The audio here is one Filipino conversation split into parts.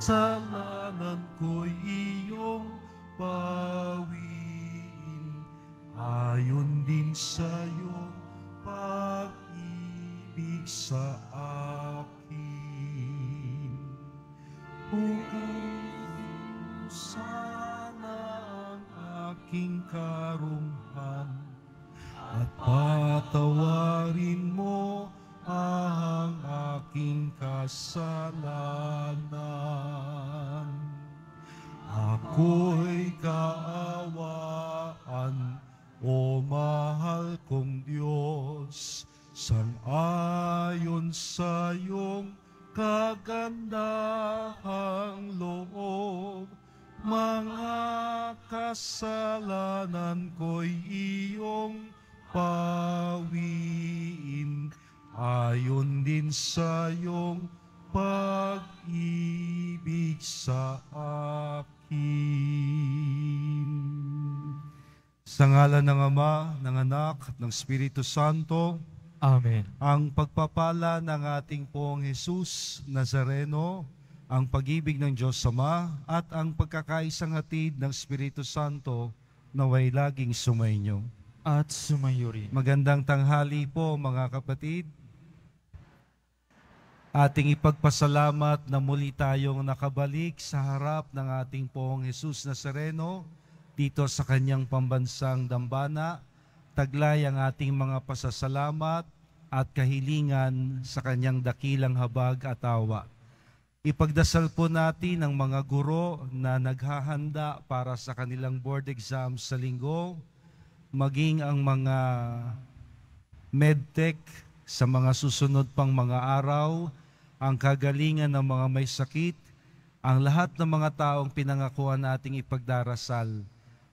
kasalanan ko'y iyong bawiin, ayon din sa iyong pag-ibig sa akin. Puguin sana ang aking karumhan at patawarin mo ang aking kasalanan. Ako'y kaawaan, o mahal kong Diyos, sang-ayon sa iyong kagandahang loob. Mga kasalanan ko'y iyong pawiin, ayon din sa iyong pag-ibig sa akin. Sa ngalan ng Ama, ng Anak, at ng Espiritu Santo, Amen. ang pagpapala ng ating Poong Jesus Nazareno, ang pag-ibig ng Diyos Ama, at ang pagkakaisang hatid ng Espiritu Santo naway laging sumainyo. At sumayo rin. Magandang tanghali po mga kapatid. Ating ipagpasalamat na muli tayong nakabalik sa harap ng ating Poong Jesus Nazareno dito sa kanyang pambansang dambana. Taglay ang ating mga pasasalamat at kahilingan sa kanyang dakilang habag at awa. Ipagdasal po natin ang mga guro na naghahanda para sa kanilang board exam sa linggo, maging ang mga medtech sa mga susunod pang mga araw, ang kagalingan ng mga may sakit, ang lahat ng mga taong pinangakuan nating ipagdarasal,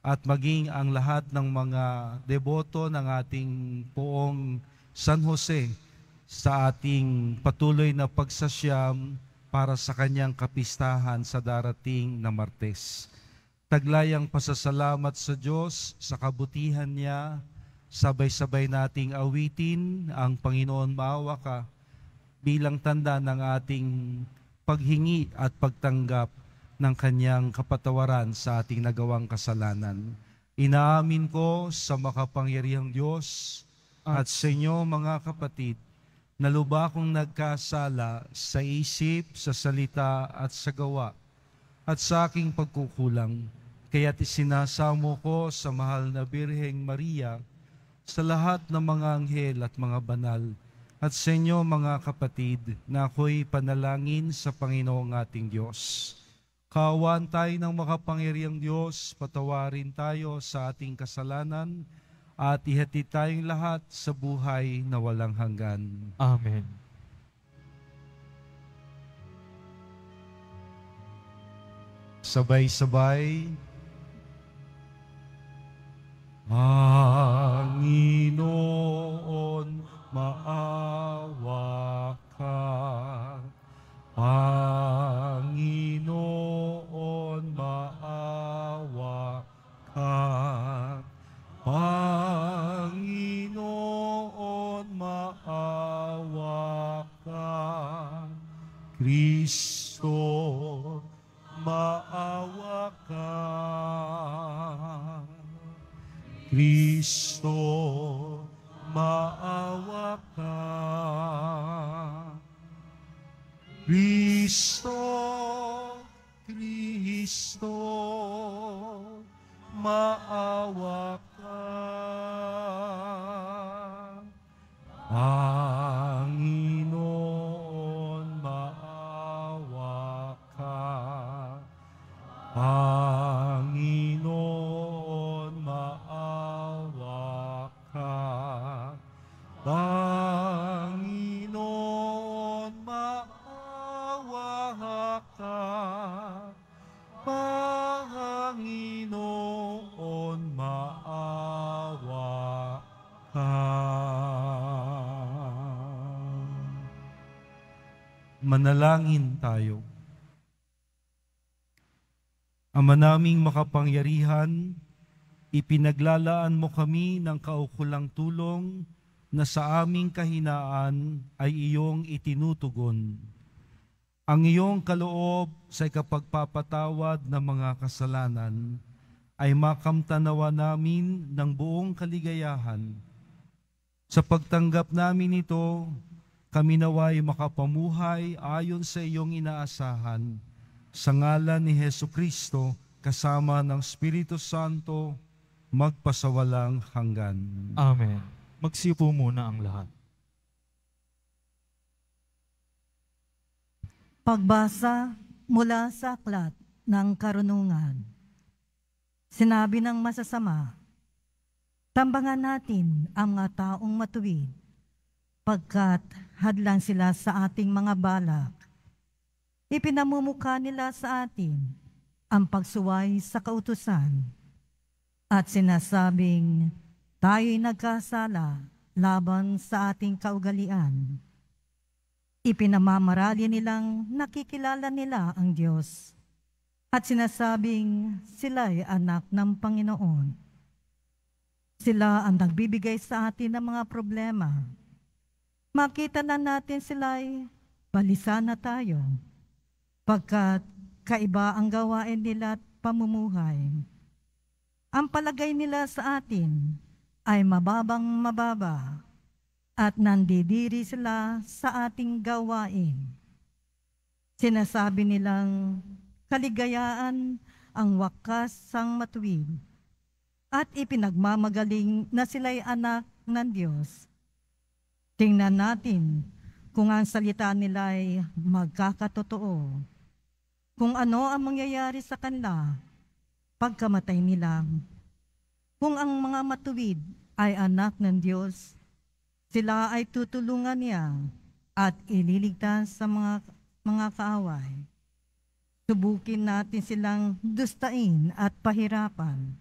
at maging ang lahat ng mga deboto ng ating Poong San Jose sa ating patuloy na pagsasyam para sa kanyang kapistahan sa darating na Martes. Taglayang pasasalamat sa Diyos sa kabutihan niya, sabay-sabay nating awitin ang Panginoon maawa ka bilang tanda ng ating paghingi at pagtanggap ng kanyang kapatawaran sa ating nagawang kasalanan. Inaamin ko sa makapangyarihang Diyos at sa inyo mga kapatid, na lubha kong nagkasala sa isip, sa salita at sa gawa, at sa aking pagkukulang. Kaya't isinasamo ko sa mahal na Birheng Maria, sa lahat ng mga anghel at mga banal, at sa inyo mga kapatid, na ako'y panalangin sa Panginoong ating Diyos. Kaawaan tayo ng makapangyarihang Diyos, patawarin tayo sa ating kasalanan, at ihatid tayong lahat sa buhay na walang hanggan. Amen. Sabay-sabay. Panginoon, maawa ka. Panginoon, maawa ka. Panginoon, maawa ka. Kristo, maawa ka. Kristo, maawa ka. Kristo, Kristo, maawa ka. Panginoon, maawa ka. Panginoon, maawa ka. Panginoon, maawa ka. Panginoon, maawa ka. Manalangin tayo. Ama naming makapangyarihan, ipinaglalaan mo kami ng kaukulang tulong na sa aming kahinaan ay iyong itinutugon. Ang iyong kaloob sa kapagpapatawad ng mga kasalanan ay makamtanawa namin ng buong kaligayahan. Sa pagtanggap namin ito, kami naway makapamuhay ayon sa iyong inaasahan. Sa ngalan ni Hesukristo, kasama ng Espiritu Santo, magpasawalang hanggan. Amen. Magsiupo muna ang lahat. Pagbasa mula sa aklat ng karunungan. Sinabi ng masasama, tambangan natin ang mga taong matuwid, pagkat hadlang sila sa ating mga balak. Ipinamumukha nila sa atin ang pagsuway sa kautusan, at sinasabing tayo'y nagkasala laban sa ating kaugalian. Ipinamamarali nilang nakikilala nila ang Diyos at sinasabing sila'y anak ng Panginoon. Sila ang nagbibigay sa atin ng mga problema. Makita na natin sila'y balisa na tayo, pagkat kaiba ang gawain nila at pamumuhay. Ang palagay nila sa atin ay mababang mababa, at nandidiri sila sa ating gawain. Sinasabi nilang kaligayaan ang wakas sang matuwid, at ipinagmamagaling na sila'y anak ng Diyos. Tingnan natin kung ang salita nila'y magkakatotoo, kung ano ang mangyayari sa kanila pagkamatay nila. Kung ang mga matuwid ay anak ng Diyos, sila ay tutulungan niya at ililigtas sa mga kaaway. Subukin natin silang dustain at pahirapan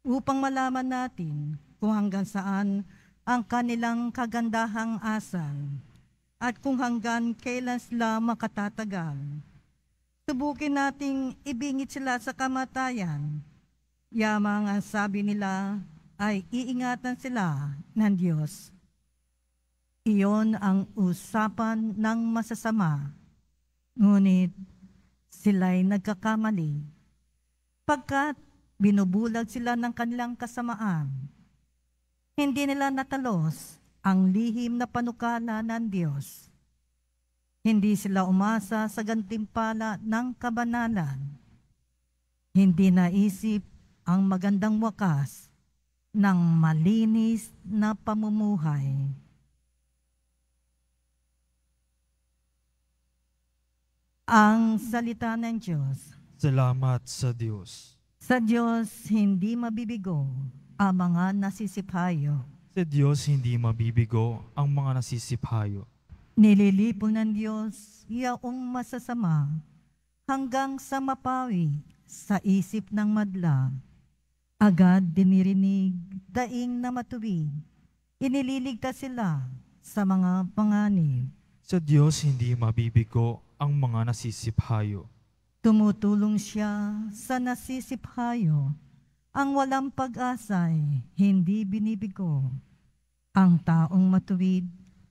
upang malaman natin kung hanggang saan ang kanilang kagandahang asal at kung hanggang kailan sila makatatagal. Subukin nating ibingit sila sa kamatayan. Yamang ang sabi nila ay iingatan sila ng Diyos. Iyon ang usapan ng masasama, ngunit sila'y nagkakamali, pagkat binubulag sila ng kanilang kasamaan. Hindi nila natalos ang lihim na panukala ng Diyos. Hindi sila umasa sa gantimpala ng kabanalan. Hindi naisip ang magandang wakas ng malinis na pamumuhay. Ang salita ng Diyos. Salamat sa Diyos. Sa Diyos hindi mabibigo ang mga nasisiphayo. Sa Diyos hindi mabibigo ang mga nasisiphayo. Nililipol ng Diyos yaong masasama hanggang sa mapawi sa isip ng madla. Agad dinirinig daing na matuwid. Inililigtas sila sa mga panganib. Sa Diyos hindi mabibigo ang mga nasisiphayo. Tumutulong siya sa nasisiphayo. Ang walang pag-asa'y hindi binibigo. Ang taong matuwid,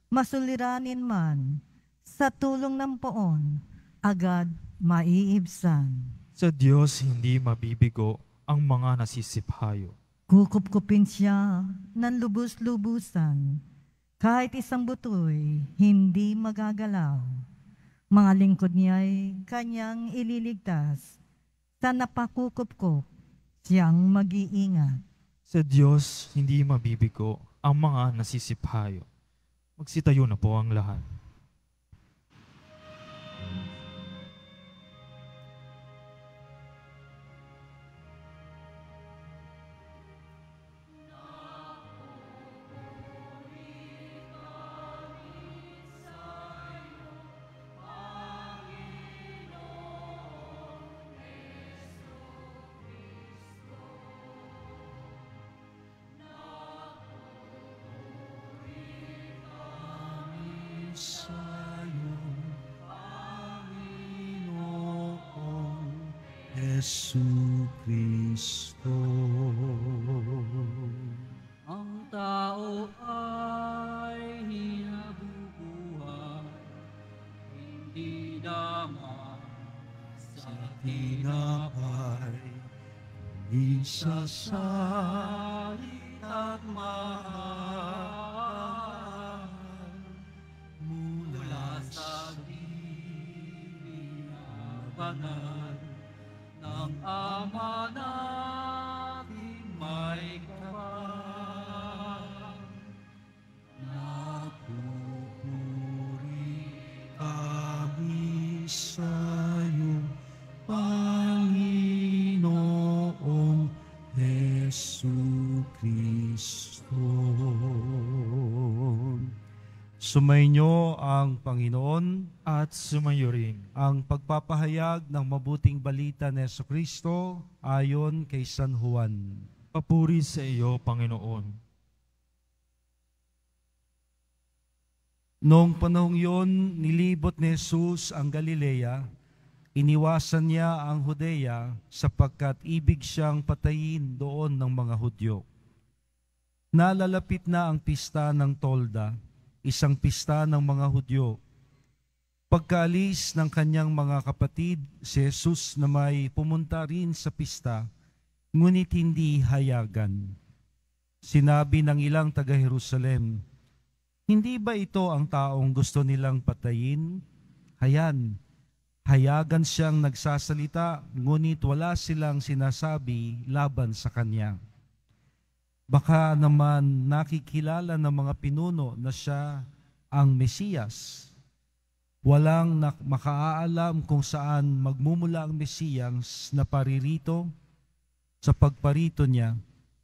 masuliranin man, sa tulong ng poon, agad maiibsan. Sa Diyos hindi mabibigo ang mga nasisiphayo. Kukupkupin siya ng lubos-lubusan, kahit isang butoy hindi magagalaw. Mga lingkod niya'y kanyang ililigtas, sa napakukupkup siyang mag-iingat. Sa Diyos hindi mabibigo ang mga nasisiphayo. Magsitayo na po ang lahat. Sa'yo, Panginoong Jesucristo. Ang tao ay hinabubuhay, hindi dahil nagsasalit at mahal mula sa banal ng Ama natin may kapal. Napupuri kami sa'yo, Panginoong Jesucristo. Sumainyo ang Panginoon At sumayo rin ang pagpapahayag ng mabuting balita ni Jesucristo ayon kay San Juan. papuri sa iyo, Panginoon. Noong panahong yon, nilibot ni Jesus ang Galilea. Iniwasan niya ang Judea sapagkat ibig siyang patayin doon ng mga Hudyo. Nalalapit na ang pista ng Tolda, isang pista ng mga Hudyo. Pagkaalis ng kanyang mga kapatid, si Jesus na may pumunta rin sa pista, ngunit hindi hayagan. Sinabi ng ilang taga-Jerusalem, "Hindi ba ito ang taong gusto nilang patayin? Hayagan siyang nagsasalita, ngunit wala silang sinasabi laban sa kanya. Baka naman nakikilala ng mga pinuno na siya ang Mesiyas. Walang makaalam kung saan magmumula ang Mesiyas na paririto sa pagparito niya,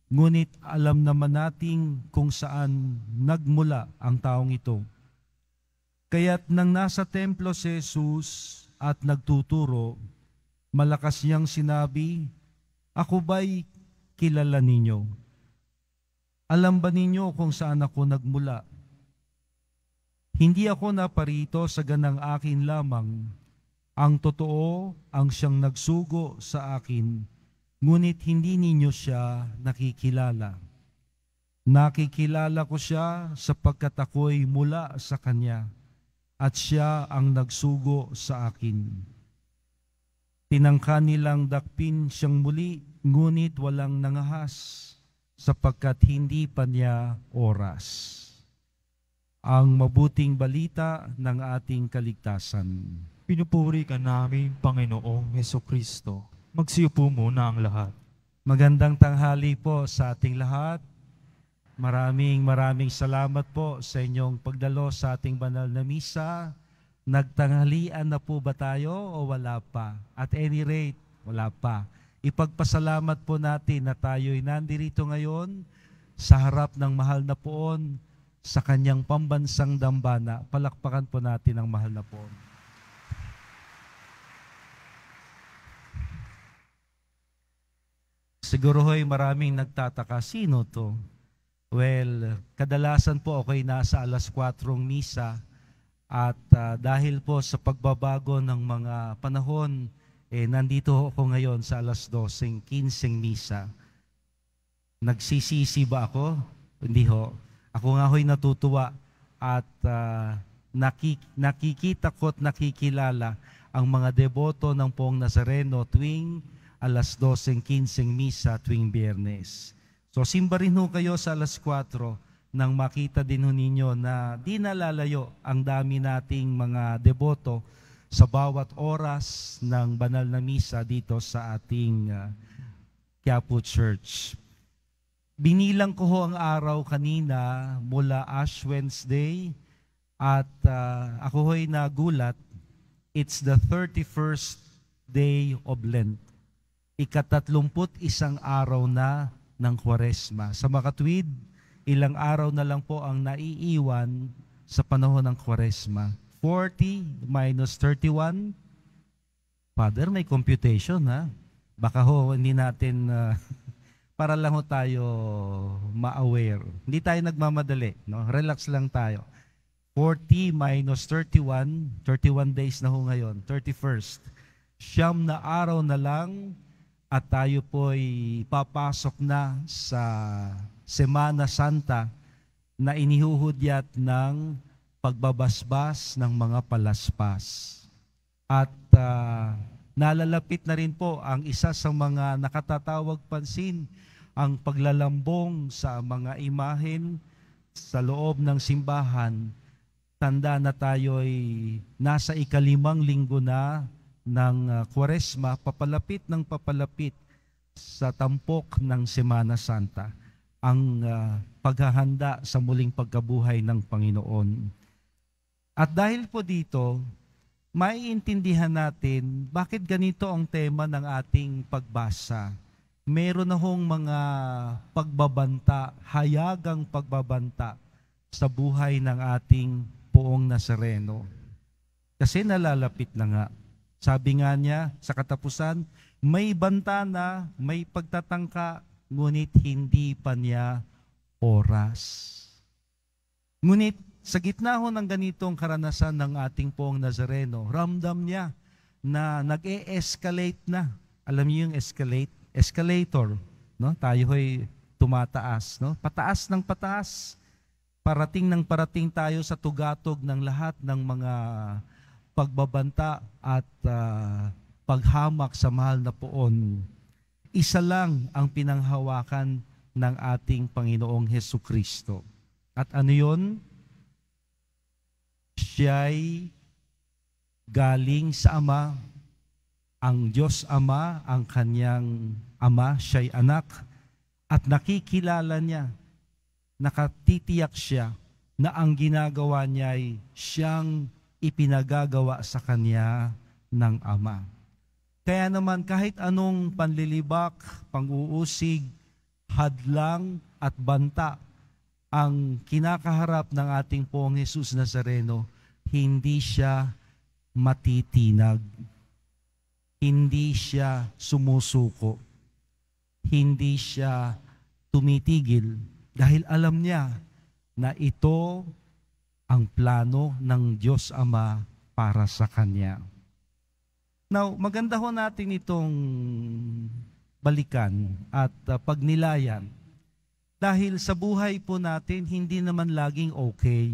ngunit alam naman natin kung saan nagmula ang taong ito." Kaya't nang nasa templo si Jesus at nagtuturo, malakas niyang sinabi, "Ako ba'y kilala ninyo? Alam ba ninyo kung saan ako nagmula? Hindi ako naparito sa ganang akin lamang. Ang totoo ang siyang nagsugo sa akin, ngunit hindi ninyo siya nakikilala. Nakikilala ko siya sapagkat ako'y mula sa kanya, at siya ang nagsugo sa akin. Tinangka nilang dakpin siyang muli, ngunit walang nangahas, sapagkat hindi pa niya oras." Ang mabuting balita ng ating kaligtasan. Pinupuri ka namin, Panginoong Jesucristo. Magsiupo muna ang lahat. Magandang tanghali po sa ating lahat. Maraming salamat po sa inyong pagdalo sa ating banal na misa. Nagtanghalian na po ba tayo o wala pa? At any rate, wala pa. Ipagpasalamat po natin na tayo'y nandirito ngayon sa harap ng mahal na poon sa kanyang pambansang dambana. Palakpakan po natin ang mahal na poon. Siguro ho'y maraming nagtataka, sino to? Well, kadalasan po ako'y nasa alas 4 misa at dahil po sa pagbabago ng mga panahon, nandito ako ngayon sa alas 12:15 misa. Nagsisisi ba ako? Hindi ho. Ako nga ho'y natutuwa at nakikita ko at nakikilala ang mga deboto ng Poong Nazareno tuwing alas 12:15 misa tuwing Biyernes. So simba rin ho kayo sa alas 4 nang makita din ho ninyo na di nalalayo ang dami nating mga deboto sa bawat oras ng banal na misa dito sa ating Quiapo Church. Binilang ko ho ang araw kanina mula Ash Wednesday at ako ho'y nagulat. It's the 31st day of Lent. Ika-31 araw na ng Kwaresma. Sa makatuwid, ilang araw na lang po ang naiiwan sa panahon ng Kwaresma. 40 minus 31. Father, may computation ha? Baka ho, hindi natin, para lang ho tayo ma-aware. Hindi tayo nagmamadali, no? Relax lang tayo. 40 minus 31, 31 days na ho ngayon, 31st. 9 na araw na lang at tayo po'y papasok na sa Semana Santa na inihuhudyat ng pagbabasbas ng mga palaspas. At nalalapit na rin po ang isa sa mga nakatatawag pansin, ang paglalambong sa mga imahen sa loob ng simbahan. Tanda na tayo'y nasa ikalimang linggo na ng Kwaresma, papalapit ng papalapit sa tampok ng Semana Santa, ang paghahanda sa muling pagkabuhay ng Panginoon. At dahil po dito, maiintindihan natin bakit ganito ang tema ng ating pagbasa. Meron na hong mga pagbabanta, hayagang pagbabanta sa buhay ng ating Poong Nazareno. Kasi nalalapit na nga. Sabi nga niya sa katapusan, may banta na, may pagtatangka, ngunit hindi pa niya oras. Ngunit sa gitna ho ng ganitong karanasan ng ating Poong Nazareno, ramdam niya na nag-e-escalate na. Alam niyo yung escalator, no? Tayo ho'y tumataas, no? Pataas ng pataas. Parating ng parating tayo sa tugatog ng lahat ng mga pagbabanta at paghamak sa mahal na Poon. Isa lang ang pinanghawakan ng ating Panginoong Hesukristo. At ano yun? Siya'y galing sa Ama, ang Diyos Ama, ang kanyang Ama, siya'y anak, at nakikilala niya, nakatitiyak siya na ang ginagawa niya ay siyang ipinagagawa sa kanya ng Ama. Kaya naman kahit anong panlilibak, pang-uusig, hadlang at banta ang kinakaharap ng ating Poong Jesus Nazareno, hindi siya matitinag. Hindi siya sumusuko. Hindi siya tumitigil dahil alam niya na ito ang plano ng Diyos Ama para sa Kanya. Now, maganda ho natin itong balikan at pagnilayan dahil sa buhay po natin hindi naman laging okay.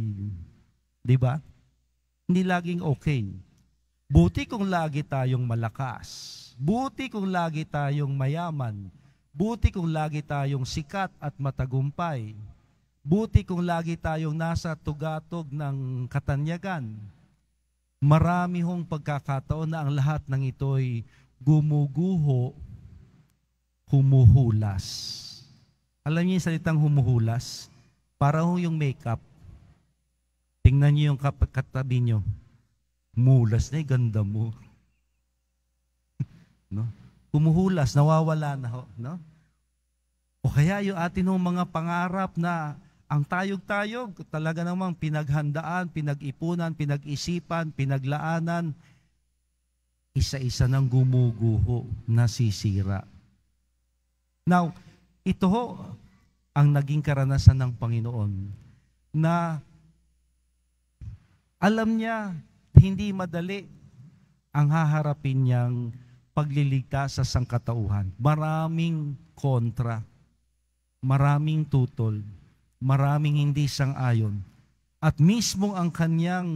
Di ba? Hindi laging okay. Buti kung lagi tayong malakas. Buti kung lagi tayong mayaman. Buti kung lagi tayong sikat at matagumpay. Buti kung lagi tayong nasa tugatog ng katanyagan. Marami hong pagkakataon na ang lahat ng ito'y gumuguho, humuhulas. Alam niyo yung salitang humuhulas? Para ho yung makeup. Tingnan niyo yung katabi niyo. Mulas na, ganda mo. No? Humuhulas, nawawala na ho. No? O kaya yung atin hong mga pangarap na ang tayog-tayog, talaga namang pinaghandaan, pinag-ipunan, pinag-isipan, pinaglaanan, isa-isa ng gumuguho, nasisira. Now, ito ho ang naging karanasan ng Panginoon na alam niya hindi madali ang haharapin niyang pagliligtas sa sangkatauhan. Maraming kontra, maraming tutol, maraming hindi sang-ayon. At mismo ang kanyang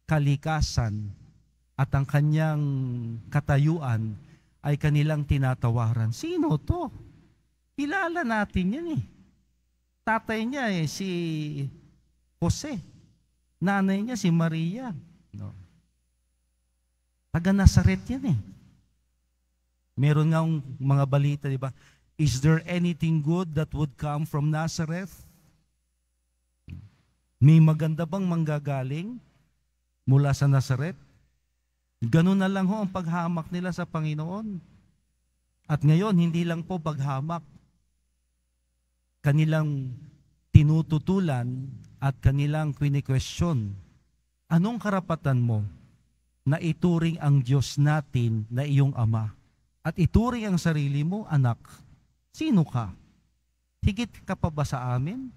kalikasan at ang kanyang katayuan ay kanilang tinatawaran. Sino to? Kilala natin yan eh. Tatay niya si Jose. Nanay niya si Maria. No. Taga Nazaret yan eh. Meron nga mga balita, di ba? Is there anything good that would come from Nazareth? May maganda bang manggagaling mula sa Nazaret? Ganun na lang ho ang paghamak nila sa Panginoon. At ngayon, hindi lang po paghamak. Kanilang tinututulan at kanilang kwini-question. Anong karapatan mo na ituring ang Diyos natin na iyong Ama? At ituring ang sarili mo, anak. Sino ka? Higit ka pa ba sa amin?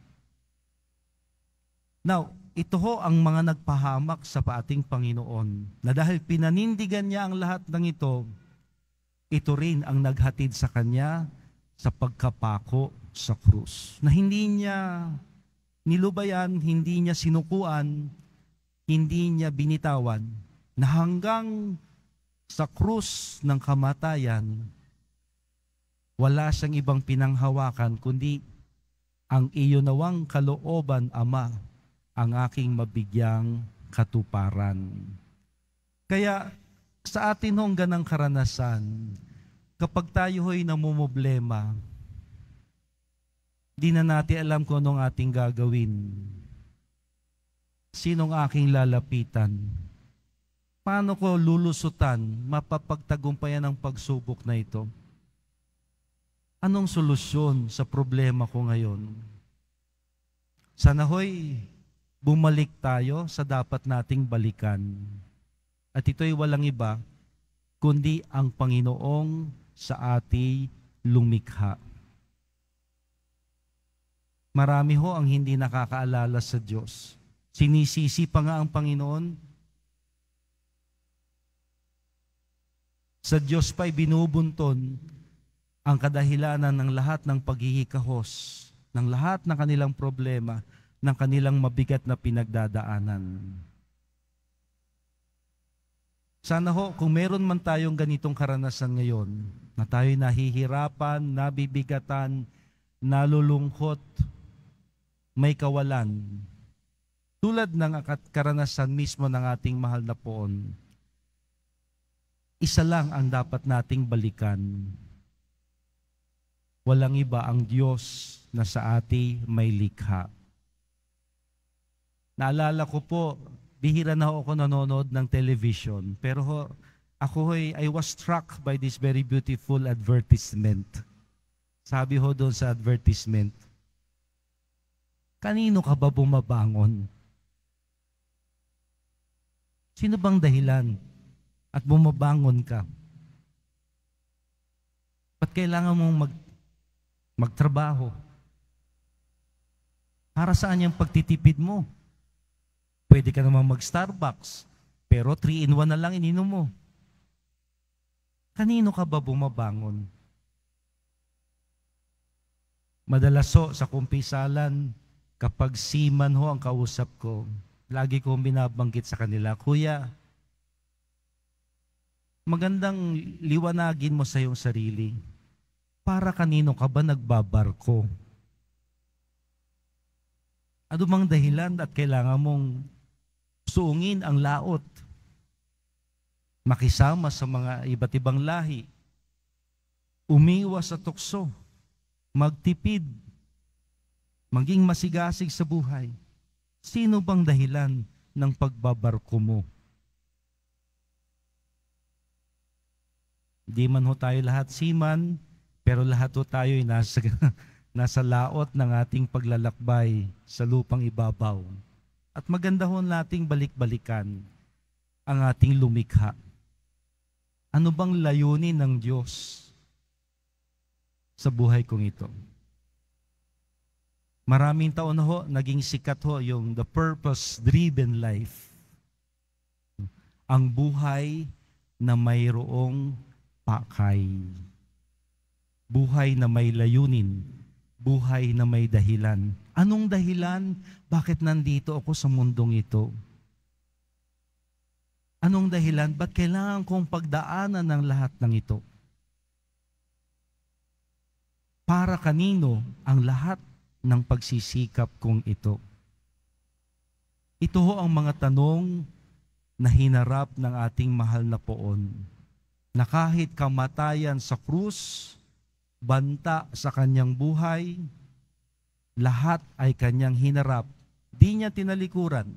Now, ito ho ang mga nagpahamak sa ating Panginoon na dahil pinanindigan niya ang lahat ng ito rin ang naghatid sa Kanya sa pagkapako sa krus. Na hindi niya nilubayan, hindi niya sinukuan, hindi niya binitawan, na hanggang Sa krus ng kamatayan, wala siyang ibang pinanghawakan kundi ang iyo nawang kalooban, Ama, ang aking mabigyang katuparan. Kaya sa atin hong ganang karanasan, kapag tayo ho'y namumblema, di na natin alam kung anong ating gagawin. Sinong aking lalapitan? Paano ko lulusutan, mapapagtagumpayan ang pagsubok na ito? Anong solusyon sa problema ko ngayon? Sana ho'y bumalik tayo sa dapat nating balikan. At ito'y walang iba, kundi ang Panginoong sa ating lumikha. Marami ho ang hindi nakakaalala sa Diyos. Sinisisi pa nga ang Panginoon. Sa Diyos pa'y binubunton ang kadahilanan ng lahat ng paghihikahos, ng lahat ng kanilang problema, ng kanilang mabigat na pinagdadaanan. Sana ho, kung meron man tayong ganitong karanasan ngayon, na tayo'y nahihirapan, nabibigatan, nalulungkot, may kawalan, tulad ng karanasan mismo ng ating mahal na poon, isa lang ang dapat nating balikan. Walang iba, ang Diyos na sa ating may likha. Naalala ko po, bihira na ako nanonood ng television, pero I was struck by this very beautiful advertisement. Sabi ho doon sa advertisement, kanino ka ba bumabangon? Sino bang dahilan at bumabangon ka? Ba't kailangan mong magtrabaho? Para saan yung pagtitipid mo? Pwede ka naman mag-Starbucks, pero 3-in-1 na lang ininom mo. Kanino ka ba bumabangon? Madalas ho sa kumpisalan, kapag seaman ho ang kausap ko, lagi kong binabanggit sa kanila, Kuya, magandang liwanagin mo sa iyong sarili. Para kanino ka ba nagbabarko? Ano bang dahilan at kailangan mong suungin ang laot? Makisama sa mga iba't ibang lahi. Umiwas sa tukso. Magtipid. Maging masigasig sa buhay. Sino bang dahilan ng pagbabarko mo? Di man ho tayo lahat seaman, pero lahat ho tayo ay nasa laot ng ating paglalakbay sa lupang ibabaw. At maganda ho nating balik-balikan ang ating lumikha. Ano bang layunin ng Diyos sa buhay kong ito? Maraming taon na ho, naging sikat ho yung the purpose-driven life. Ang buhay na mayroong pakay. Buhay na may layunin. Buhay na may dahilan. Anong dahilan? Bakit nandito ako sa mundong ito? Anong dahilan? Ba't kailangan kong pagdaanan ng lahat ng ito? Para kanino ang lahat ng pagsisikap kong ito? Ito ho ang mga tanong na hinarap ng ating mahal na poon, na kahit kamatayan sa krus, banta sa kanyang buhay, lahat ay kanyang hinarap. Di niya tinalikuran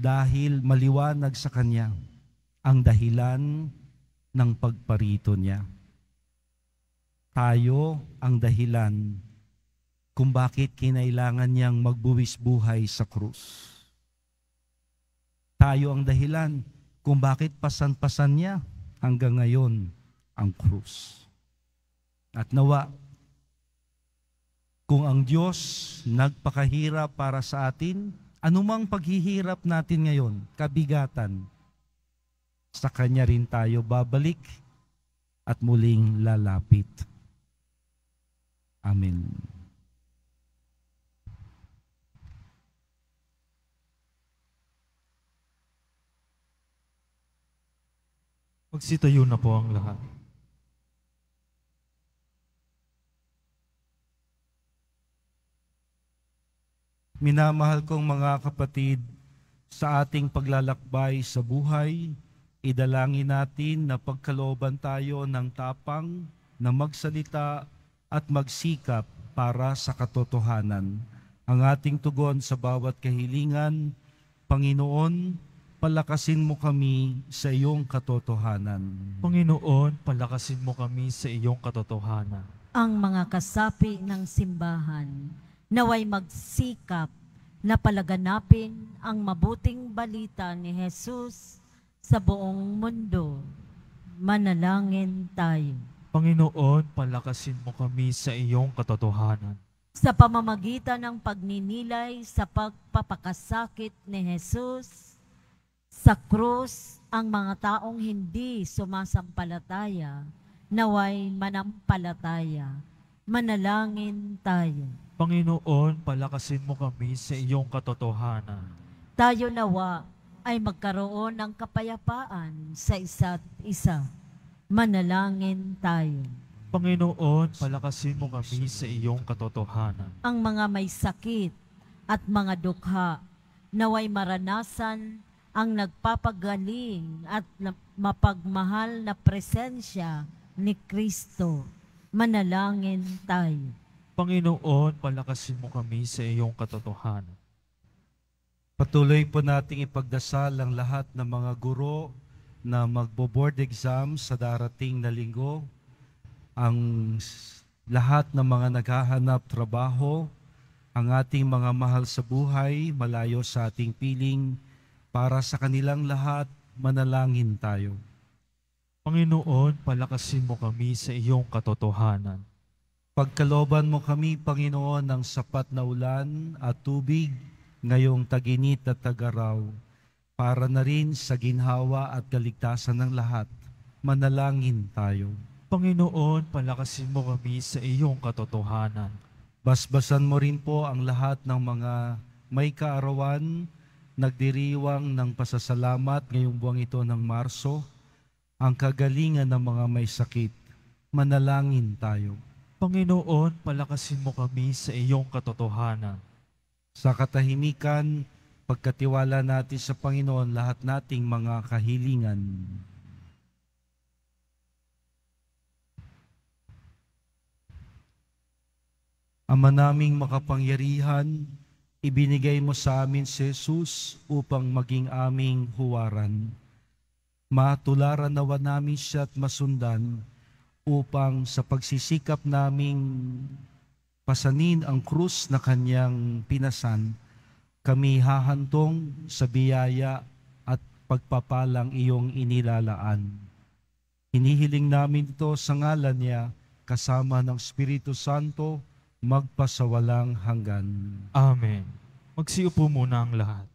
dahil maliwanag sa kanya ang dahilan ng pagparito niya. Tayo ang dahilan kung bakit kinailangan niyang magbuwis buhay sa krus. Tayo ang dahilan kung bakit pasan-pasan niya hanggang ngayon ang krus. At nawa, kung ang Diyos nagpakahirap para sa atin, anumang paghihirap natin ngayon, kabigatan, sa Kanya rin tayo babalik at muling lalapit. Amen. Magsitayo na po ang lahat. Minamahal kong mga kapatid, sa ating paglalakbay sa buhay, idalangin natin na pagkalooban tayo ng tapang na magsalita at magsikap para sa katotohanan. Ang ating tugon sa bawat kahilingan, Panginoon, palakasin mo kami sa iyong katotohanan. Panginoon, palakasin mo kami sa iyong katotohanan. Ang mga kasapi ng simbahan, naway magsikap na palaganapin ang mabuting balita ni Jesus sa buong mundo. Manalangin tayo. Panginoon, palakasin mo kami sa iyong katotohanan. Sa pamamagitan ng pagninilay sa pagpapakasakit ni Jesus, sa krus ang mga taong hindi sumasampalataya, naway manampalataya. Manalangin tayo. Panginoon, palakasin mo kami sa iyong katotohanan. Tayo nawa ay magkaroon ng kapayapaan sa isa't isa. Manalangin tayo. Panginoon, palakasin mo kami sa iyong katotohanan. Ang mga may sakit at mga dukha, naway maranasan ang nagpapagaling at mapagmahal na presensya ni Kristo. Manalangin tayo. Panginoon, palakasin mo kami sa iyong katotohanan. Patuloy po nating ipagdasal ang lahat ng mga guro na magbo-board exam sa darating na linggo, ang lahat ng mga naghahanap trabaho, ang ating mga mahal sa buhay, malayo sa ating piling, para sa kanilang lahat, manalangin tayo. Panginoon, palakasin mo kami sa iyong katotohanan. Pagkalooban mo kami, Panginoon, ng sapat na ulan at tubig ngayong taginit at tagaraw, para na rin sa ginhawa at kaligtasan ng lahat. Manalangin tayo. Panginoon, palakasin mo kami sa iyong katotohanan. Basbasan mo rin po ang lahat ng mga may kaarawan, nagdiriwang ng pasasalamat ngayong buwang ito ng Marso, ang kagalingan ng mga may sakit. Manalangin tayo. Panginoon, palakasin mo kami sa iyong katotohanan. Sa katahimikan, pagkatiwala natin sa Panginoon lahat nating mga kahilingan. Ama naming makapangyarihan, ibinigay mo sa amin si Jesus upang maging aming huwaran. Matularan nawa namin siya at masundan upang sa pagsisikap naming pasanin ang krus na kanyang pinasan, kami hahantong sa biyaya at pagpapalang iyong inilalaan. Hinihiling namin ito sa ngalan niya kasama ng Espiritu Santo, magpasawalang hanggan. Amen. Magsiupo muna ang lahat.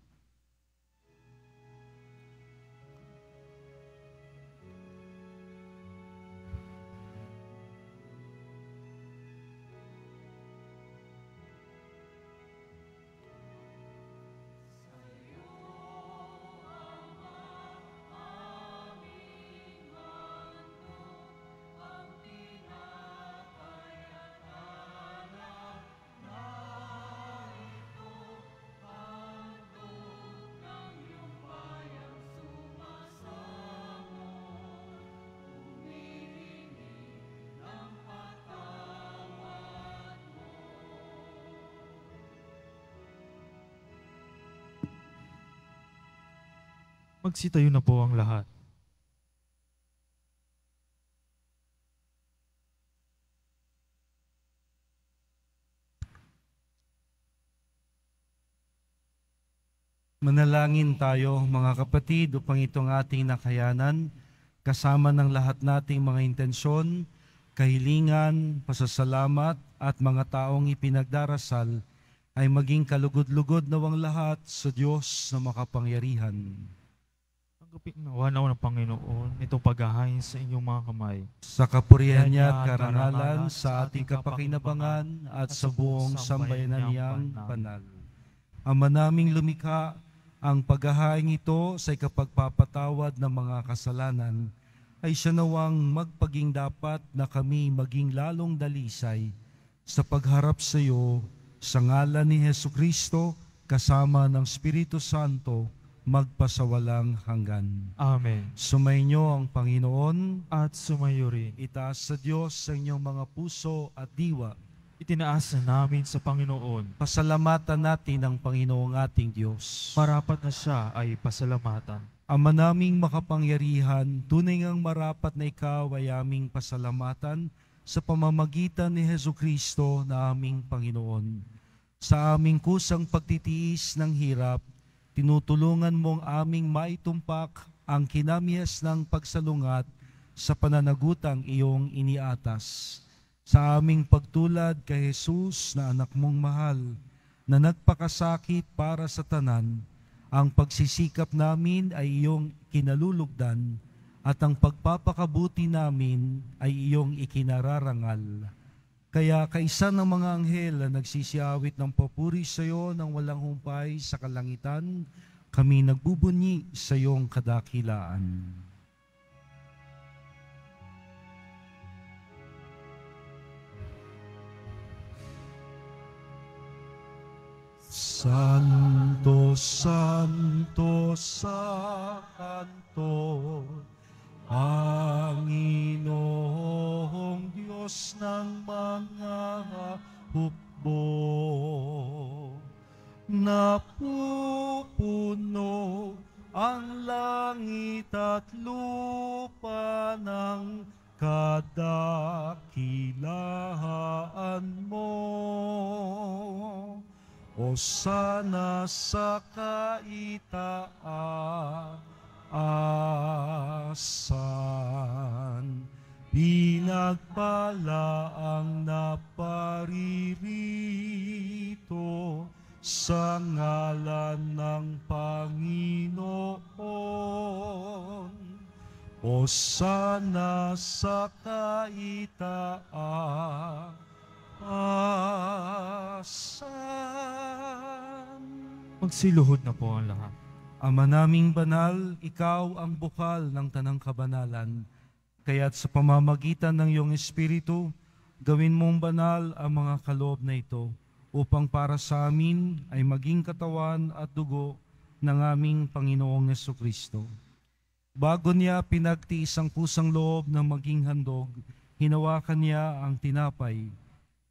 Magsitayo na po ang lahat. Manalangin tayo mga kapatid upang itong ating nakayanan, kasama ng lahat nating mga intensyon, kahilingan, pasasalamat at mga taong ipinagdarasal ay maging kalugod-lugod nawang lahat sa Diyos na makapangyarihan. Tanggapin nawa ng Panginoon itong paghahain sa inyong mga kamay. Sa kapurihan niya at karangalan, sa ating kapakinabangan at sa buong sambayanan niyang banal. Ama naming lumikha, ang paghahain ito sa ikapagpapatawad ng mga kasalanan ay siya nawang magpaging dapat na kami maging lalong dalisay sa pagharap sa iyo sa ngalan ni Hesukristo kasama ng Espiritu Santo magpasawalang hanggan. Amen. Sumainyo ang Panginoon, At sumayo rin. itaas sa Diyos sa inyong mga puso at diwa. Itinaas na namin sa Panginoon. Pasalamatan natin ang Panginoong ating Diyos. Marapat na siya ay pasalamatan. Ama naming makapangyarihan, tunay ngang marapat na ikaw ay aming pasalamatan sa pamamagitan ni Hesukristo na aming Panginoon. Sa aming kusang pagtitiis ng hirap, tinutulungan mong aming maitumpak ang kinamyas ng pagsalungat sa pananagutang iyong iniatas. Sa aming pagtulad kay Jesus na anak mong mahal, na nagpakasakit para sa tanan, ang pagsisikap namin ay iyong kinalulugdan at ang pagpapakabuti namin ay iyong ikinararangal. Kaya kaisa ng mga anghel na nagsisiawit ng papuri sa iyo ng walang humpay sa kalangitan, kami nagbubunyi sa iyong kadakilaan. Santo, Santo sa kanto, Panginoong Diyos ng mga hukbo, napupuno ang langit at lupa ng kadakilaan mo. Hosana sa kaitaasan, pinagpala ang naparirito sa ngalan ng Panginoon. Hosana sa kaitaasan. Magsiluhod na po ang lahat. Ama naming banal, ikaw ang bukal ng tanang kabanalan. Kaya't sa pamamagitan ng iyong Espiritu, gawin mong banal ang mga kaloob na ito upang para sa amin ay maging katawan at dugo ng aming Panginoong Hesukristo. Bago niya pinagtiis ang kusang loob ng maging handog, hinawakan niya ang tinapay.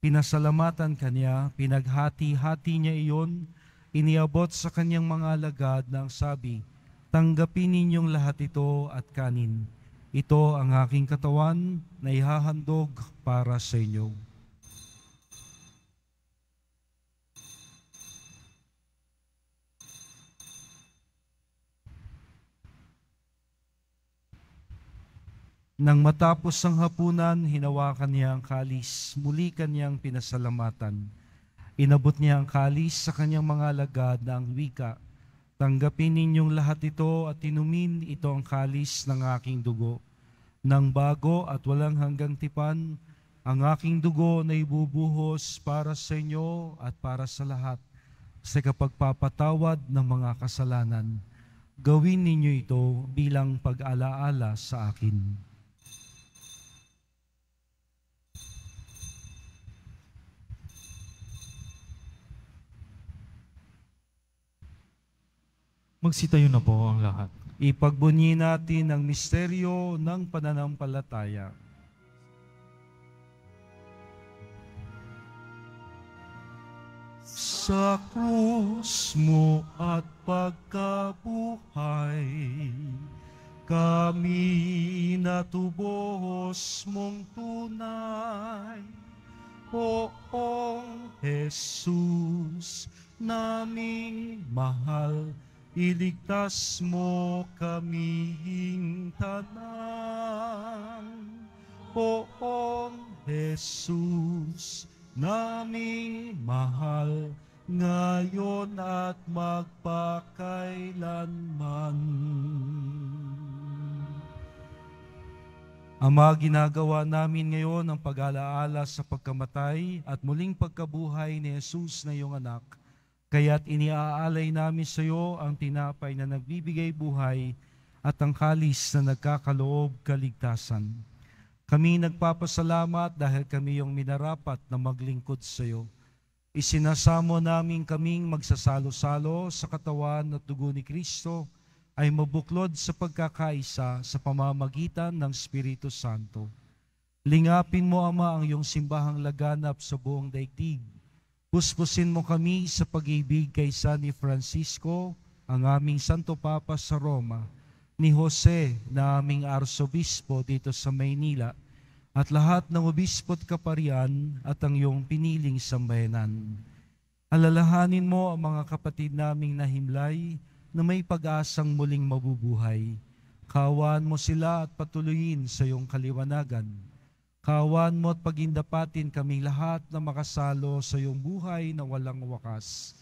Pinasalamatan kanya, pinaghati-hati niya iyon, iniabot sa kanyang mga alagad na ang sabi, tanggapin ninyong lahat ito at kanin. Ito ang aking katawan na ihahandog para sa inyo. Nang matapos ang hapunan, hinawakan niya ang kalis, muli kanyang pinasalamatan. Inabot niya ang kalis sa kanyang mga alagad na ang wika, tanggapin ninyong lahat ito at inumin ito ang kalis ng aking dugo. Nang bago at walang hanggang tipan, ang aking dugo na ibubuhos para sa inyo at para sa lahat sa kapagpapatawad ng mga kasalanan. Gawin ninyo ito bilang pag-alaala sa akin. Magsitayo na po ang lahat. Ipagbunyi natin ang misteryo ng pananampalataya. Sa krus mo at pagkabuhay, kami natubos mong tunay. Poong Jesus, naming mahal, iligtas mo kaming tanan. Poong Jesus, naming mahal, ngayon at magpakailanman. Ama, ginagawa namin ngayon ang pag-alaala sa pagkamatay at muling pagkabuhay ni Jesus na iyong anak. Kaya't iniaalay namin sa iyo ang tinapay na nagbibigay buhay at ang kalis na nagkakaloob kaligtasan. Kami nagpapasalamat dahil kami yung minarapat na maglingkod sa iyo. Isinasamo namin kaming magsasalo-salo sa katawan at dugo ni Kristo ay mabuklod sa pagkakaisa sa pamamagitan ng Espiritu Santo. Lingapin mo, Ama, ang iyong simbahang laganap sa buong daigdig. Puspusin mo kami sa pag-ibig kay San Francisco, ang aming Santo Papa sa Roma, ni Jose na aming Arsobispo dito sa Maynila, at lahat ng obispo at kaparian at ang iyong piniling sambayanan. Alalahanin mo ang mga kapatid naming nahimlay na may pag-asang muling mabubuhay. Kaawaan mo sila at patuloyin sa iyong kaliwanagan. Kaawaan mo at pagindapatin kaming lahat na makasalo sa iyong buhay na walang wakas.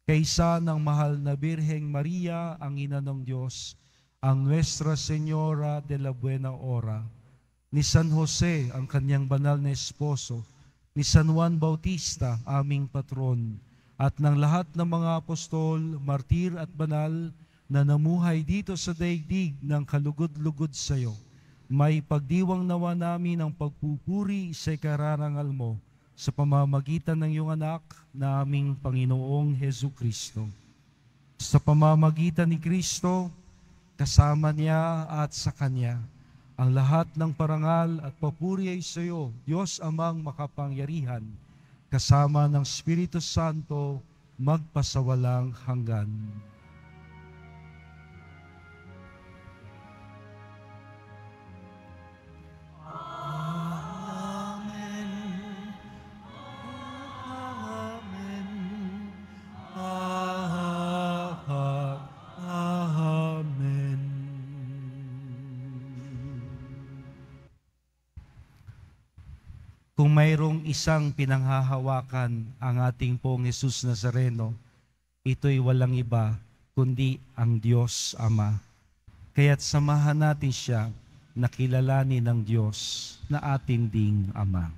Kaysa ng mahal na Birheng Maria, ang Ina ng Diyos, ang Nuestra Señora de la Buena Hora, ni San Jose, ang kanyang banal na esposo, ni San Juan Bautista, aming patron, at ng lahat ng mga apostol, martir at banal na namuhay dito sa daigdig ng kalugod-lugod sa iyo, may pagdiwang nawa namin ang pagpupuri sa ikararangal mo sa pamamagitan ng iyong anak na aming Panginoong Hesukristo. Sa pamamagitan ni Kristo, kasama niya at sa Kanya, ang lahat ng parangal at papuri ay sa iyo, Diyos Amang makapangyarihan, kasama ng Espiritu Santo, magpasawalang hanggan. Kung mayroong isang pinanghahawakan ang ating pong Jesus Nazareno, ito'y walang iba kundi ang Diyos Ama. Kaya't samahan natin siya na kilalanin ng Diyos na ating ding Ama.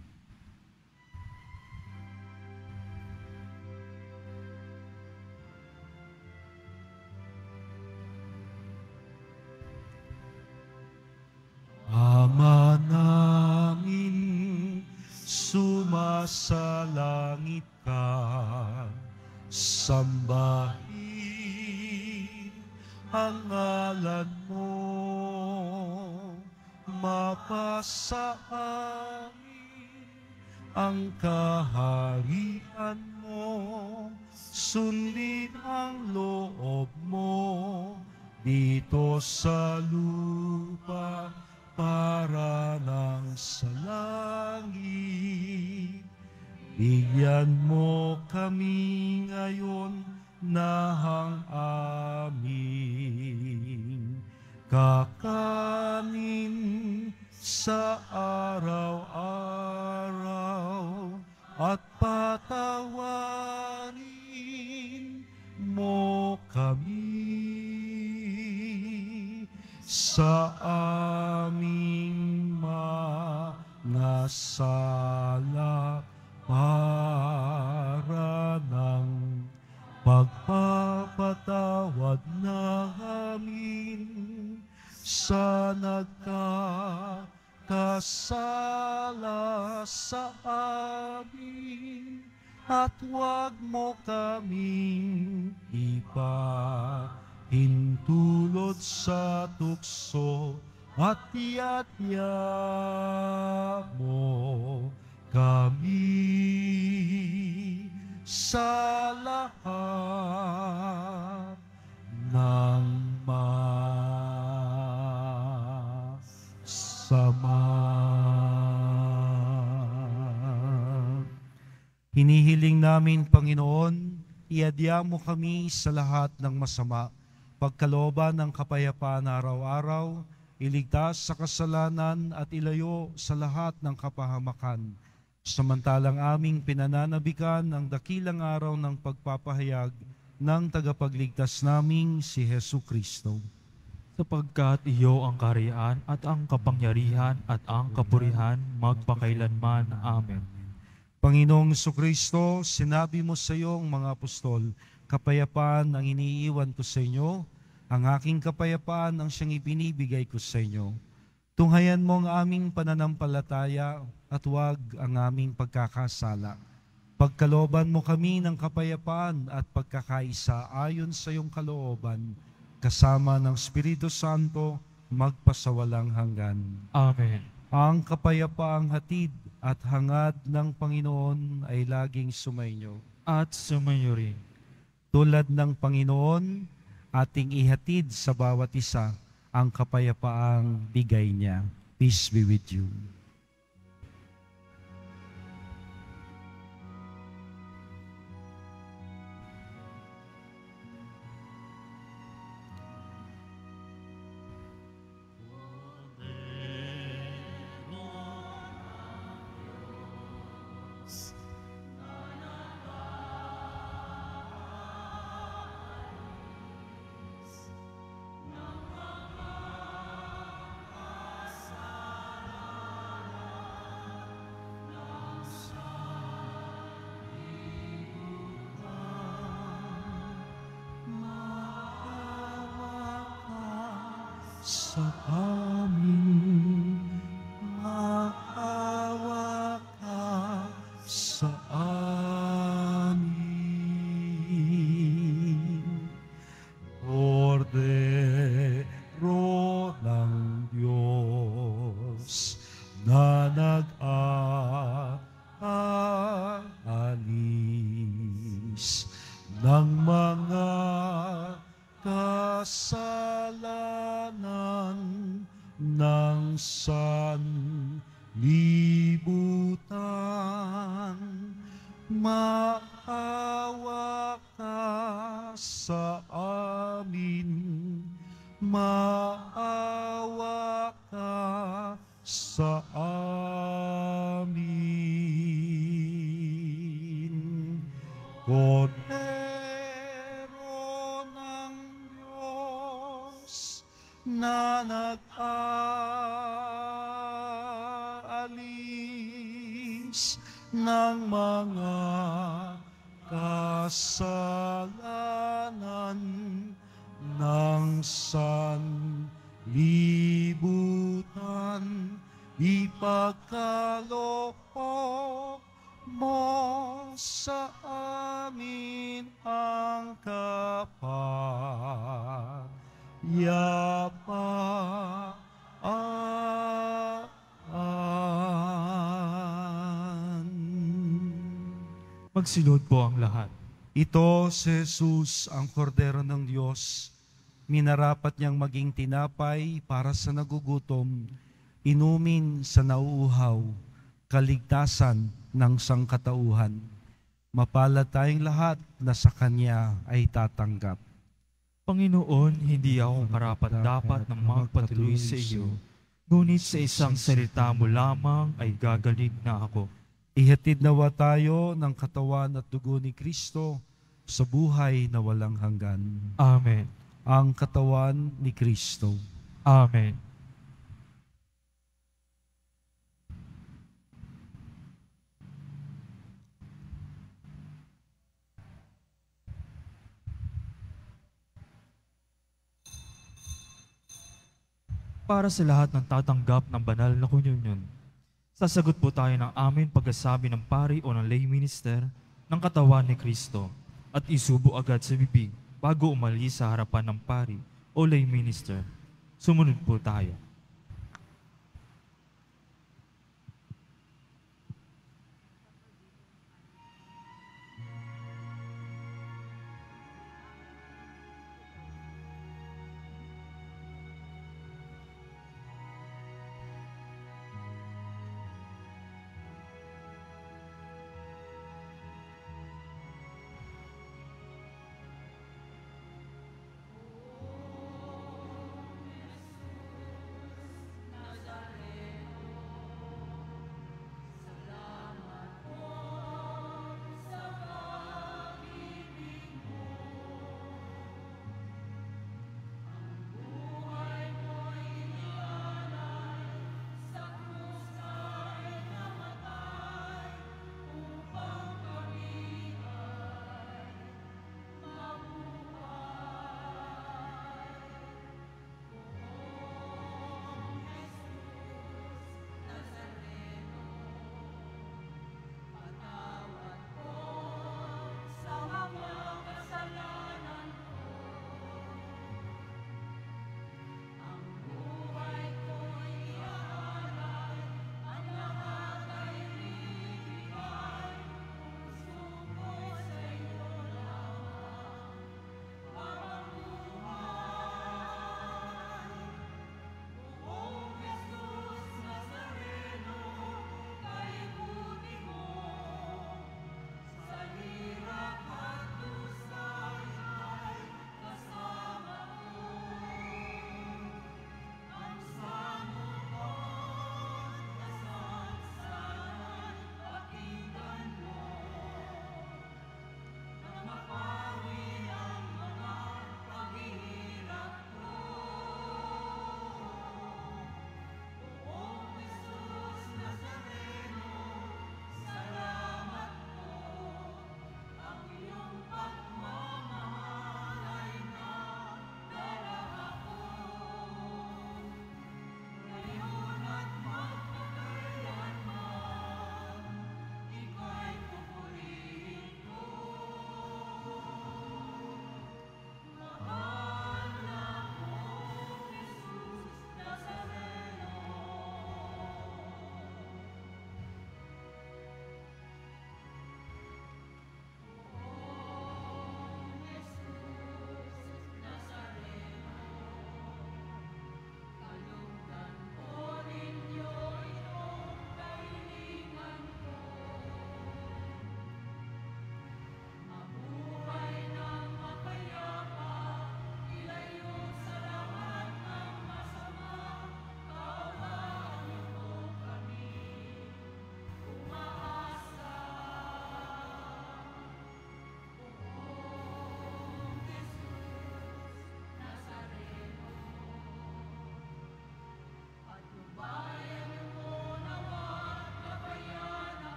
Ama namin, sumasalangit ka, sambahin ang ngalan mo, mapasa amin ang kaharian mo, sundin ang loob mo dito sa lupa para ng sa langit. Bigyan mo kami ngayon ng aming kakanin sa araw-araw at patawarin mo kami sa aming mga sala para ng pagpapatawad namin sa nagkakasala sa amin, at huwag mo kaming hintulot sa tukso, at tiyatya mo kami sa lahat ng masama. Hinihiling namin, Panginoon, iadya mo kami sa lahat ng masama, pagkalooban ng kapayapaan araw-araw, iligtas sa kasalanan at ilayo sa lahat ng kapahamakan. Samantalang aming pinananabikan ang dakilang araw ng pagpapahayag ng tagapagligtas naming si Hesukristo. Sapagkat iyo ang kaharian at ang kapangyarihan at ang kapurihan magpakailanman. Amen. Panginoong Hesukristo, sinabi mo sa iyong mga apostol, kapayapaan ang iniiwan ko sa inyo, Ang aking kapayapaan ang siyang ibinibigay ko sa inyo. Tunghayan mo ang aming pananampalataya at huwag ang aming pagkakasala. Pagkalooban mo kami ng kapayapaan at pagkakaisa ayon sa iyong kalooban, kasama ng Espiritu Santo, magpasawalang hanggan. Amen. Ang kapayapaang hatid at hangad ng Panginoon ay laging sumainyo. At sumayo rin. Tulad ng Panginoon, ating ihatid sa bawat isa ang kapayapaang bigay niya. Peace be with you. Sa amin, maawa ka sa amin. Kordero ng Diyos na nag-aalis ng mga kasalanan ng sanlibutan. Maawa ka sa amin, maawa ka sa amin. Kordero ng Diyos na nag-aalis ng mga kasalanan ng sanlibutan, ipagkaloob mo sa amin ang kapayapaan. Magsilod po ang lahat. Ito si Jesus, ang kordero ng Diyos. Minarapat niyang maging tinapay para sa nagugutom, inumin sa nauuhaw, kaligtasan ng sangkatauhan. Mapalad tayong lahat na sa Kanya ay tatanggap. Panginoon, hindi ako karapat-dapat na magpatuloy sa iyo, ngunit sa isang salita mo lamang ay gagaling na ako. Ihatid nawa tayo ng katawan at dugo ni Kristo sa buhay na walang hanggan. Amen. Ang katawan ni Kristo. Amen. Para sa lahat ng tatanggap ng banal na komunyon, sasagot po tayo ng aming pagkasabi ng pari o ng lay minister ng katawan ni Kristo at isubo agad sa bibig bago umalis sa harapan ng pari o lay minister. Sumunod po tayo.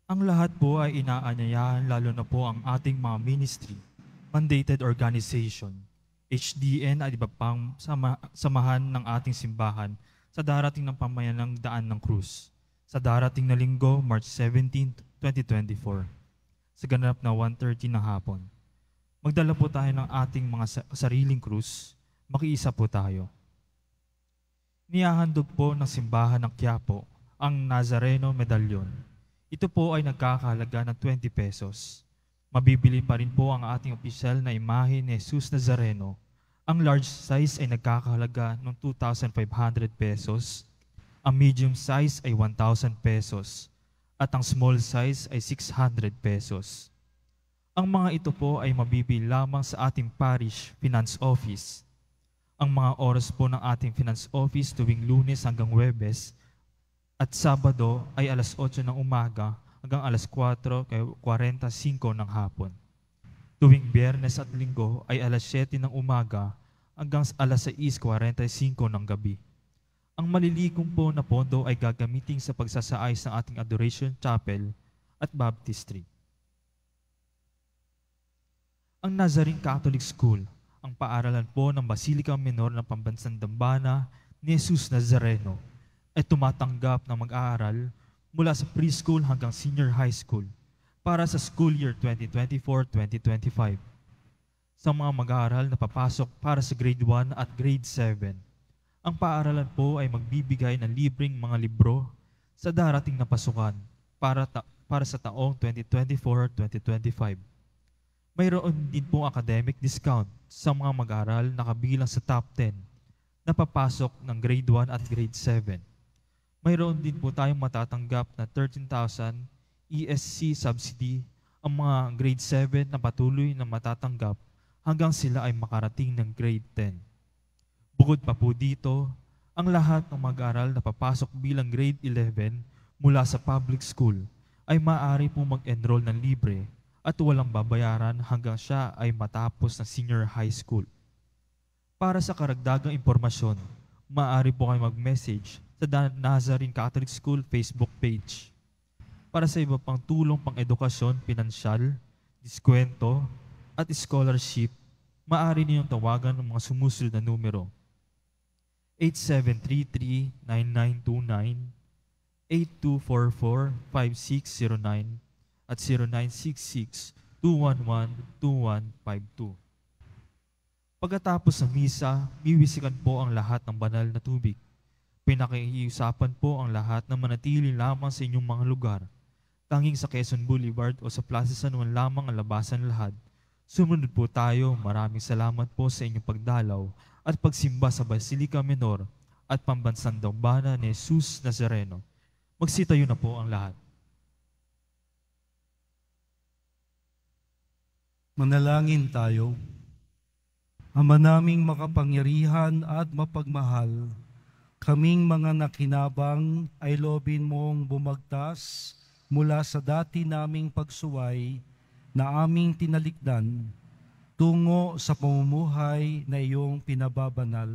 Ang lahat po ay inaanyayahan, lalo na po ang ating mga ministry, mandated organization, HDN at iba pang samahan ng ating simbahan sa darating ng pamayanang Daan ng Krus, sa darating na linggo, March 17, 2024, sa ganap na 1:30 ng hapon. Magdala po tayo ng ating mga sariling krus, makiisa po tayo. Nihahandog po ng simbahan ng Quiapo ang Nazareno Medallion. Ito po ay nagkakahalaga ng 20 pesos. Mabibili pa rin po ang ating opisyal na imahe ni Jesus Nazareno. Ang large size ay nagkakahalaga ng 2,500 pesos. Ang medium size ay 1,000 pesos. At ang small size ay 600 pesos. Ang mga ito po ay mabibili lamang sa ating parish finance office. Ang mga oras po ng ating finance office tuwing Lunes hanggang Huwebes at Sabado ay alas 8 ng umaga hanggang alas 4:45 ng hapon. Tuwing Biyernes at Linggo ay alas 7 ng umaga hanggang alas 6:45 ng gabi. Ang malilikong po na pondo ay gagamitin sa pagsasaayos ng ating Adoration Chapel at Baptistry. Ang Nazarene Catholic School, ang paaralan po ng Basilica Minor ng Pambansang Dambana ni Jesus Nazareno, ay tumatanggap ng mag-aaral mula sa preschool hanggang senior high school para sa school year 2024-2025. Sa mga mag-aaral na papasok para sa grade 1 at grade 7, ang paaralan po ay magbibigay ng libreng mga libro sa darating na pasukan para sa taong 2024-2025. Mayroon din po academic discount sa mga mag-aaral na kabilang sa top 10 na papasok ng grade 1 at grade 7. Mayroon din po tayong matatanggap na 13,000 ESC subsidy ang mga grade 7 na patuloy na matatanggap hanggang sila ay makarating ng grade 10. Bukod pa po dito, ang lahat ng mag-aaral na papasok bilang grade 11 mula sa public school ay maaari po mag-enroll ng libre at walang babayaran hanggang siya ay matapos ng senior high school. Para sa karagdagang impormasyon, maaari po kayo mag-message sa Nazarene Catholic School Facebook page. Para sa iba pang tulong pang-edukasyon, pinansyal, diskwento, at scholarship, maaari niyong tawagan ang mga sumusunod na numero: 8733-9929, 8244-5609, at 0966-211-2152. Pagkatapos ng misa, miwisikan po ang lahat ng banal na tubig. Pinakiusapan po ang lahat na manatili lamang sa inyong mga lugar. Tanging sa Quezon Boulevard o sa Plaza San Juan lamang ang labasan lahat. Sumunod po tayo. Maraming salamat po sa inyong pagdalaw at pagsimba sa Basilica Minor at Pambansang Dambana ni Jesus Nazareno. Magsitayo na po ang lahat. Manalangin tayo. Ama naming makapangyarihan at mapagmahal, kaming mga nakinabang ay loobin mong bumagtas mula sa dati naming pagsuway na aming tinalikdan tungo sa pamumuhay na iyong pinababanal.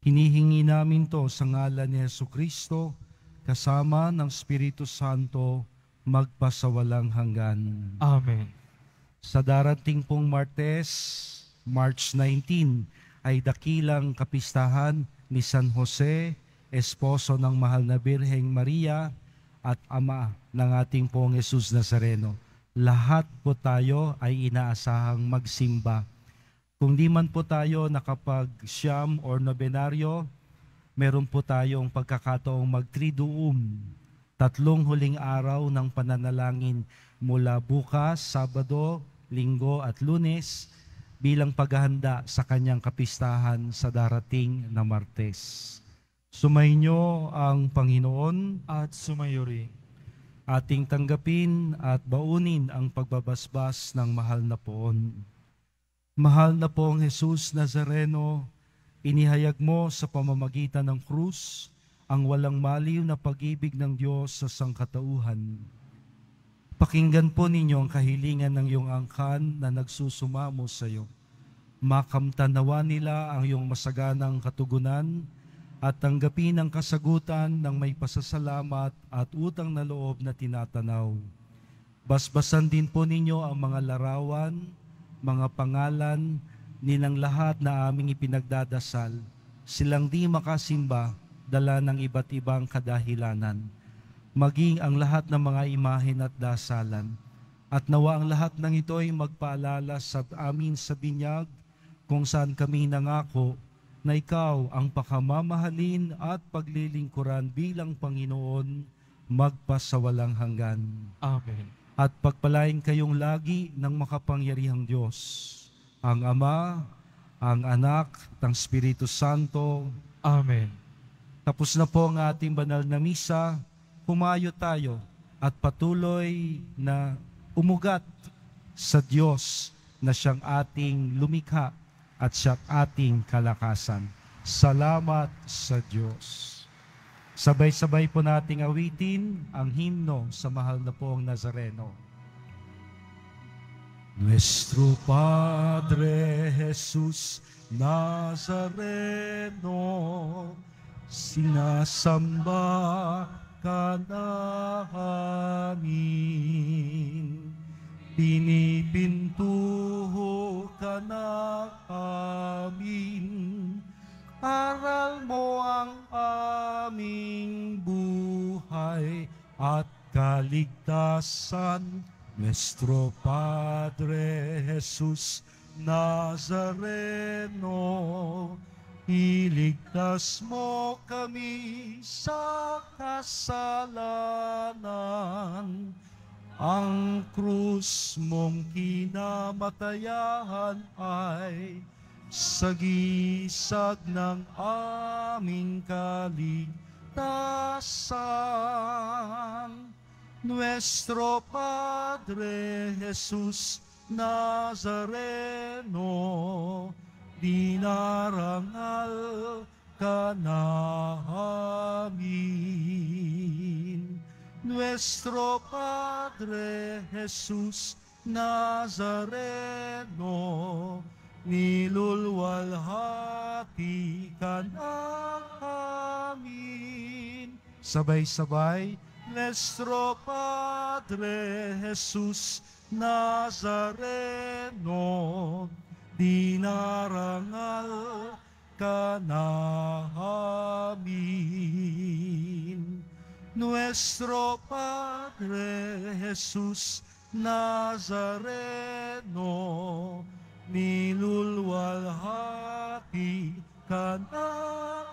Hinihingi namin to sa ngalan ni Jesucristo kasama ng Espiritu Santo magpasawalang hanggan. Amen. Sa darating pong Martes, March 19, ay dakilang kapistahan ni San Jose, esposo ng mahal na Birheng Maria at ama ng ating pong Jesus Nazareno. Lahat po tayo ay inaasahang magsimba. Kung di man po tayo nakapag-siyam or nobenaryo, meron po tayong pagkakataong mag-triduum, 3 huling araw ng pananalangin mula bukas, Sabado, Linggo at Lunes bilang paghahanda sa kanyang kapistahan sa darating na Martes. Sumainyo ang Panginoon At sumayo rin. ating tanggapin at baunin ang pagbabasbas ng mahal na poon. Mahal na poong Jesus Nazareno, inihayag mo sa pamamagitan ng krus ang walang maliw na pag-ibig ng Diyos sa sangkatauhan. Pakinggan po ninyo ang kahilingan ng iyong angkan na nagsusumamo sa iyo. Makamtanawa nila ang iyong masaganang katugunan at tanggapin ang kasagutan ng may pasasalamat at utang na loob na tinatanaw. Basbasan din po ninyo ang mga larawan, mga pangalan, nilang lahat na aming ipinagdadasal, silang di makasimba, dala ng iba't ibang kadahilanan, maging ang lahat ng mga imahen at dasalan. At nawa ang lahat ng ito ay magpaalala sa amin sa binyag, kung saan kami nangako na ikaw ang pakamamahalin at paglilingkuran bilang Panginoon magpasawalang hanggan. Amen. At pagpalain kayong lagi ng makapangyarihang Diyos, ang Ama, ang Anak, at ang Espiritu Santo. Amen. Tapos na po ang ating banal na misa, humayo tayo at patuloy na umugat sa Diyos na siyang ating lumikha at siyang ating kalakasan. Salamat sa Diyos. Sabay-sabay po nating awitin ang himno sa mahal na poong Nazareno. Nuestro Padre Jesus Nazareno, sinasamba ka namin, pinipintuho ka namin, aral mo ang aming buhay at kaligtasan. Nuestro Padre Jesus Nazareno, iligtas mo kami sa kasalanan. Ang krus mong kinamatayan ay sagisag ng aming kaligtasan. Nuestro Padre Jesus Nazareno, dinarangal ka namin. Nuestro Padre Jesus Nazareno, nilulwalhati ka namin. Sabay-sabay, Nuestro Padre Jesus Nazareno, dinarangal ka namin. Nuestro Padre Jesus Nazareno, nilulwalhati ka namin.